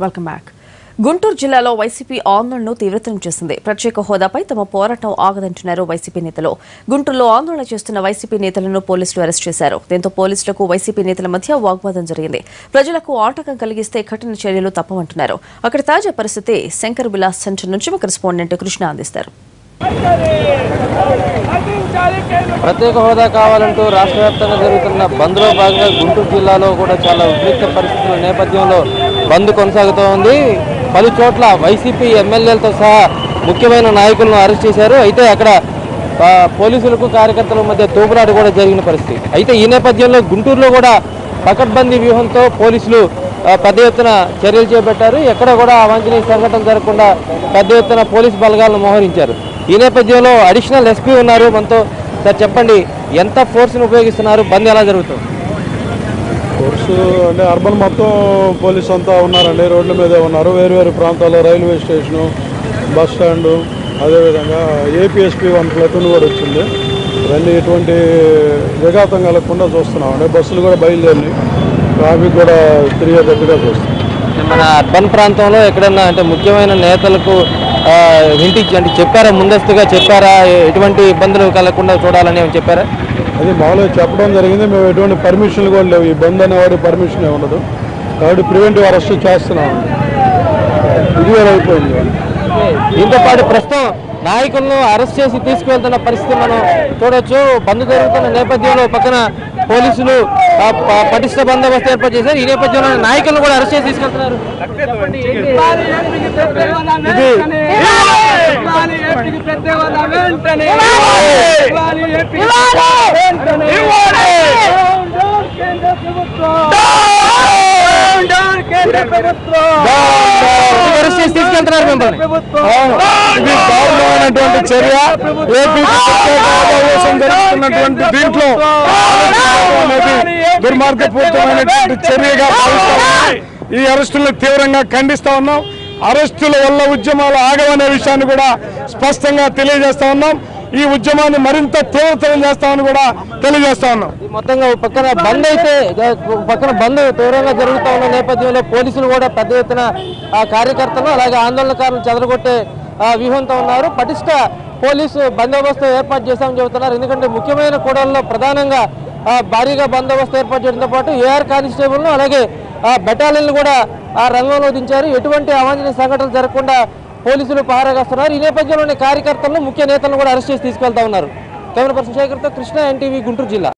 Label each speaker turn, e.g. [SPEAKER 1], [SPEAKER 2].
[SPEAKER 1] Welcome back. Guntur జిల్లాలో YCP ఆందోళనను తీవ్రతరం చేసింది. ప్రత్యేక హోదాపై తమ పోరాటం ఆగదంటున్నారు వైసీపీ నేతలు. గుంటూరులో ఆందోళన చేస్తున్న వైసీపీ నేతలను పోలీసులు అరెస్ట్ చేశారు. దీంతో పోలీసులకు వైసీపీ నేతల మధ్య వాగ్వాదం జరిగింది. ప్రజలకు ఆటంకం కలిగిస్తే కఠిన చర్యలు తప్పవంటున్నారు. అక్కడ తాజా పరిస్థితి శంకర్ విలాస్ సెంటర్ నుంచి మా కరెస్పాండెంట్ కృష్ణ అందిస్తారు.
[SPEAKER 2] ప్రత్యేక హోదా కావాలంటూ రాష్ట్ర వ్యాప్తంగా జరుగుతున్న బంద్లో భాగంగా గుంటూరు జిల్లాలో కూడా చాలా ఉద్రిక్త పరిస్థితుల నేపథ్యంలో బంద్ కొనసాగుతూ ఉంది. పలు చోట్ల వైసీపీ ఎమ్మెల్యేలతో సహా ముఖ్యమైన నాయకులను అరెస్ట్ చేశారు. అయితే అక్కడ పోలీసులకు కార్యకర్తల మధ్య తోపులాట కూడా జరిగిన పరిస్థితి. అయితే ఈ నేపథ్యంలో గుంటూరులో కూడా పకడ్బందీ వ్యూహంతో పోలీసులు పెద్ద ఎత్తున చర్యలు చేపట్టారు. ఎక్కడ కూడా అవాంఛనీయ సంఘటన జరగకుండా పెద్ద ఎత్తున పోలీసు బలగాలను మోహరించారు. ఈ నేపథ్యంలో అడిషనల్ ఎస్పీ ఉన్నారు మనతో. సార్ చెప్పండి, ఎంత ఫోర్స్ని ఉపయోగిస్తున్నారు, బంద్ ఎలా జరుగుతుంది?
[SPEAKER 3] ఫోర్సు అంటే అర్బన్ మొత్తం పోలీసు అంతా ఉన్నారండి, రోడ్ల మీదే ఉన్నారు. వేరు వేరు ప్రాంతాల్లో రైల్వే స్టేషను, బస్ స్టాండు, అదేవిధంగా ఏపీఎస్పీ 1 ప్లటూన్ కూడా వచ్చింది. ఇవన్నీ ఎటువంటి విఘాతం కలగకుండా చూస్తున్నామండి. బస్సులు కూడా బయలుదేరి ట్రాఫిక్ కూడా తిరిగేటట్టుగా చూస్తున్నాం.
[SPEAKER 2] మన అర్బన్ ప్రాంతంలో ఎక్కడన్నా అంటే ముఖ్యమైన నేతలకు అంటే చెప్పారా, ముందస్తుగా చెప్పారా ఎటువంటి ఇబ్బందులు కలగకుండా చూడాలని చెప్పారా?
[SPEAKER 3] అది మామూలుగా చెప్పడం జరిగింది. మేము ఎటువంటి పర్మిషన్లు కూడా లేవు. ఈ బంద్ అనేవాడి పర్మిషన్ ఉండదు కాబట్టి ప్రివెంటివ్ అరెస్ట్ చేస్తున్నామండి. ఇది కూడా అయిపోయింది.
[SPEAKER 2] దీంతో పాటు ప్రస్తుతం నాయకులను అరెస్ట్ చేసి తీసుకువెళ్తున్న పరిస్థితి మనం చూడొచ్చు. బంద్ జరుగుతున్న నేపథ్యంలో పక్కన పోలీసులు పటిష్ట బందోబస్తు ఏర్పాటు చేశారు. ఈ నేపథ్యంలో నాయకులను కూడా అరెస్ట్ చేసి తీసుకెళ్తున్నారు.
[SPEAKER 3] ఇది దారుణమైనటువంటి చర్య. ఏపీ జరుగుతున్నటువంటి దీంట్లో దుర్మార్గపూరితమైనటువంటి చర్యగా భావిస్తాం. ఈ అరెస్టులను తీవ్రంగా ఖండిస్తా ఉన్నాం. అరెస్టుల వల్ల ఉద్యమాలు ఆగవనే విషయాన్ని కూడా స్పష్టంగా తెలియజేస్తా ఉన్నాం. ఈ ఉద్యమాన్ని మరింత తీవ్రతరం చేస్తామని కూడా తెలియజేస్తా ఉన్నాం.
[SPEAKER 2] మొత్తంగా పక్కన బంద్ తీవ్రంగా జరుగుతూ ఉన్న నేపథ్యంలో పోలీసులు కూడా పెద్ద ఎత్తున కార్యకర్తలు అలాగే ఆందోళనకారులను చెదరగొట్టే వ్యూహంతో ఉన్నారు. పటిష్ట పోలీసు బందోబస్తు ఏర్పాటు చేశామని చెబుతున్నారు. ఎందుకంటే ముఖ్యమైన కూడళ్లలో ప్రధానంగా భారీగా బందోబస్తు ఏర్పాటు చేయడంతో పాటు ఏఆర్ కానిస్టేబుల్ను అలాగే బెటాలియన్లు కూడా రంగంలో దించారు. ఎటువంటి అవాంఛనీయ సంఘటనలు జరగకుండా పోలీసులు పహారాగాస్తున్నారు. ఈ నేపథ్యంలోని కార్యకర్తలను ముఖ్య నేతలను కూడా అరెస్ట్ చేసి తీసుకెళ్తా ఉన్నారు. కెమెరా పర్సన్ శేఖర్తో కృష్ణ, ఎన్టీవీ, గుంటూరు జిల్లా.